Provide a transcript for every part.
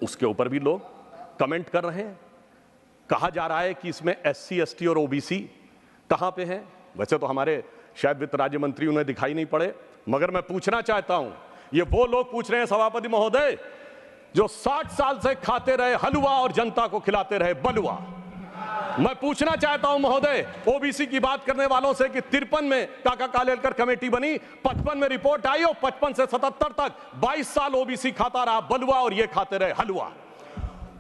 उसके ऊपर भी लोग कमेंट कर रहे हैं। कहा जा रहा है कि इसमें SC ST और OBC कहां पे हैं। वैसे तो हमारे शायद वित्त राज्य मंत्री उन्हें दिखाई नहीं पड़े, मगर मैं पूछना चाहता हूं, ये वो लोग पूछ रहे हैं सभापति महोदय जो 60 साल से खाते रहे हलवा और जनता को खिलाते रहे बलुआ। मैं पूछना चाहता हूं महोदय OBC की बात करने वालों से कि 53 में काका कालेलकर कमेटी बनी, 55 में रिपोर्ट आई और 55 से 77 तक 22 साल OBC खाता रहा बलुआ और ये खाते रहे हलवा।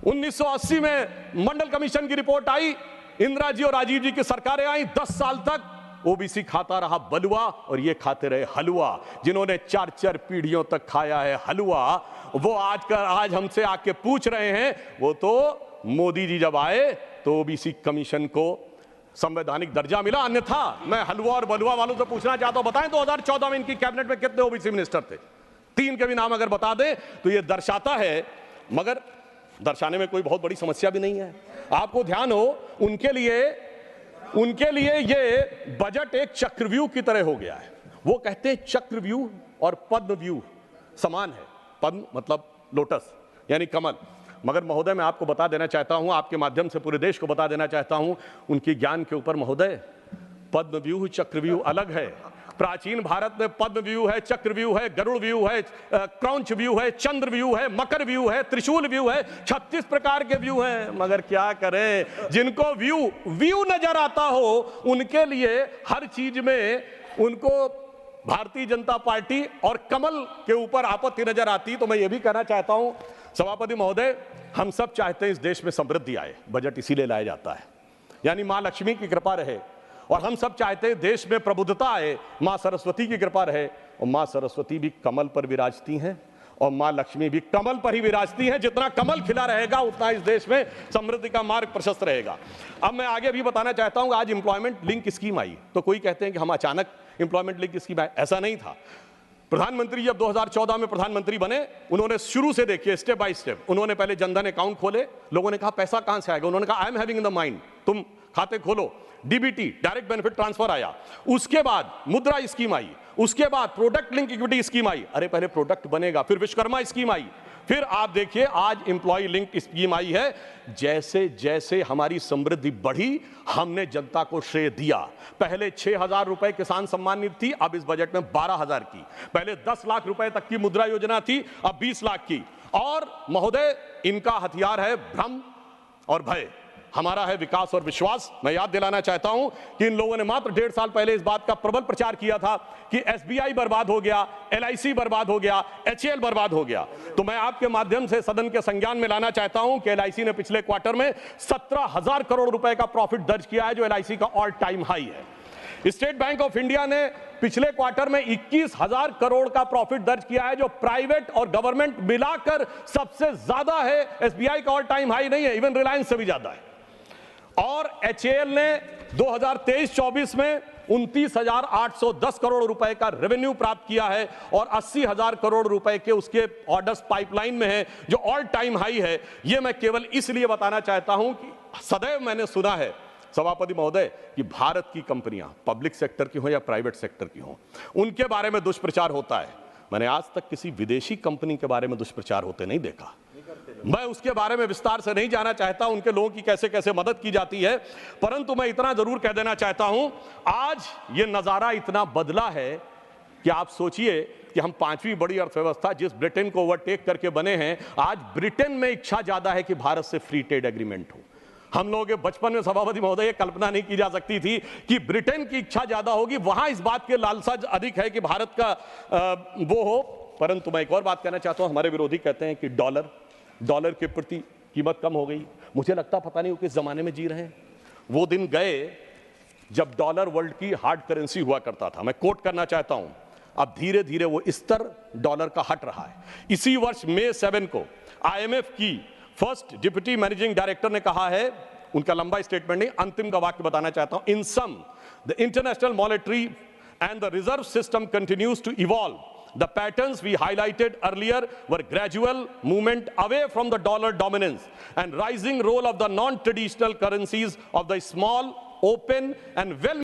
1980 में मंडल कमीशन की रिपोर्ट आई, इंदिरा जी और राजीव जी की सरकारें आई, 10 साल तक OBC खाता रहा बलुआ और ये खाते रहे हलवा। जिन्होंने 4-4 पीढ़ियों तक खाया है हलवा, वो आज हमसे आके पूछ रहे हैं। वो तो मोदी जी जब आए तो OBC कमीशन को संवैधानिक दर्जा मिला, अन्यथा मैं हलवा और बलुआ वालों से पूछना चाहता हूं, बताएं 2014 में इनकी कैबिनेट में कितने OBC मिनिस्टर थे? 3 के भी नाम अगर बता दें तो ये दर्शाता है, मगर दर्शाने में कोई बहुत बड़ी समस्या भी नहीं है। आपको ध्यान हो, उनके लिए ये बजट एक चक्रव्यूह की तरह हो गया है। वो कहते हैं चक्रव्यूह और पद्मव्यूह समान है। पद्म मतलब लोटस यानी कमल, मगर महोदय मैं आपको बता देना चाहता हूं, आपके माध्यम से पूरे देश को बता देना चाहता हूं, उनकी ज्ञान के ऊपर महोदय पद्मव्यूह चक्रव्यूह अलग है। प्राचीन भारत में पद्म व्यू है, चक्रव्यूह है, गरुड़ व्यू है, क्रौंच व्यू है, चंद्र व्यू है, मकर व्यू है, त्रिशूल व्यू है, 36 प्रकार के व्यू हैं। मगर क्या करें, जिनको व्यू नजर आता हो उनके लिए हर चीज में उनको भारतीय जनता पार्टी और कमल के ऊपर आपत्ति नजर आती। तो मैं ये भी कहना चाहता हूं सभापति महोदय, हम सब चाहते हैं इस देश में समृद्धि आए, बजट इसीलिए लाया जाता है, यानी मां लक्ष्मी की कृपा रहे। और हम सब चाहते हैं देश में प्रबुद्धता आए, मां सरस्वती की कृपा रहे। और मां सरस्वती भी कमल पर विराजती हैं और मां लक्ष्मी भी कमल पर ही विराजती हैं। जितना कमल खिला रहेगा उतना इस देश में समृद्धि का मार्ग प्रशस्त रहेगा। अब मैं आगे भी बताना चाहता हूं, आज एम्प्लॉयमेंट लिंक स्कीम आई तो कोई कहते हैं कि हम अचानक एम्प्लॉयमेंट लिंक स्कीम आए, ऐसा नहीं था। प्रधानमंत्री जब 2014 में प्रधानमंत्री बने, उन्होंने शुरू से देखिए स्टेप बाय स्टेप, उन्होंने पहले जनधन अकाउंट खोले। लोगों ने कहा पैसा कहां से आएगा, उन्होंने कहा I am having in the mind, तुम खाते खोलो। DBT डायरेक्ट बेनिफिट ट्रांसफर आया, उसके बाद मुद्रा स्कीम आई, उसके बाद प्रोडक्ट लिंक इक्विटी स्कीम आई। अरे पहले प्रोडक्ट बनेगा, फिर विश्वकर्मा स्कीम आई, फिर आप देखिए आज एम्प्लॉय लिंक स्कीम आई है। जैसे जैसे हमारी समृद्धि बढ़ी, हमने जनता को श्रेय दिया। पहले 6,000 रुपए किसान सम्मान निधि थी, अब इस बजट में 12,000 की। पहले 10 लाख रुपए तक की मुद्रा योजना थी, अब 20 लाख की। और महोदय इनका हथियार है भ्रम और भय, हमारा है विकास और विश्वास। मैं याद दिलाना चाहता हूं कि इन लोगों ने मात्र 1.5 साल पहले इस बात का प्रबल प्रचार किया था कि SBI बर्बाद हो गया, LIC बर्बाद हो गया, HAL बर्बाद हो गया। तो मैं आपके माध्यम से सदन के संज्ञान में लाना चाहता हूं कि LIC ने पिछले क्वार्टर में 17,000 करोड़ रुपए का प्रॉफिट दर्ज किया है, जो LIC का ऑल टाइम हाई है। स्टेट बैंक ऑफ इंडिया ने पिछले क्वार्टर में 21,000 करोड़ का प्रॉफिट दर्ज किया है, जो प्राइवेट और गवर्नमेंट मिलाकर सबसे ज्यादा है। SBI का ऑल टाइम हाई नहीं है, इवन रिलायंस से भी ज्यादा है। और HAL ने 2023-24 में 29,810 करोड़ रुपए का रेवेन्यू प्राप्त किया है और 80,000 करोड़ रुपए के उसके ऑर्डर्स पाइपलाइन में है, जो ऑल टाइम हाई है। यह मैं केवल इसलिए बताना चाहता हूं कि सदैव मैंने सुना है सभापति महोदय कि भारत की कंपनियां पब्लिक सेक्टर की हो या प्राइवेट सेक्टर की हो, उनके बारे में दुष्प्रचार होता है। मैंने आज तक किसी विदेशी कंपनी के बारे में दुष्प्रचार होते नहीं देखा। मैं उसके बारे में विस्तार से नहीं जाना चाहता, उनके लोगों की कैसे कैसे मदद की जाती है, परंतु मैं इतना जरूर कह देना चाहता हूं, आज ये नजारा इतना बदला है कि आप सोचिए कि हम 5वीं बड़ी अर्थव्यवस्था जिस ब्रिटेन को ओवरटेक करके बने हैं, आज ब्रिटेन में इच्छा ज्यादा है कि भारत से फ्री ट्रेड एग्रीमेंट हो। हम लोगों के बचपन में सभापति महोदय ये कल्पना नहीं की जा सकती थी कि ब्रिटेन की इच्छा ज्यादा होगी, वहां इस बात के लालसा अधिक है कि भारत का वो हो। परंतु मैं एक और बात कहना चाहता हूं, हमारे विरोधी कहते हैं कि डॉलर के प्रति कीमत कम हो गई। मुझे लगता पता नहीं वो किस जमाने में जी रहे हैं। वो दिन गए जब डॉलर वर्ल्ड की हार्ड करेंसी हुआ करता था। मैं कोट करना चाहता हूं, अब धीरे धीरे वो स्तर डॉलर का हट रहा है। इसी वर्ष मई 7 को IMF की फर्स्ट डिप्टी मैनेजिंग डायरेक्टर ने कहा है, उनका लंबा स्टेटमेंट नहीं, अंतिम का वाक्य बताना चाहता हूं, in sum the international monetary and the reserve system continues to evolve. The patterns we highlighted earlier were gradual movement away from the dollar dominance and rising role of the non-traditional currencies of the small, open and well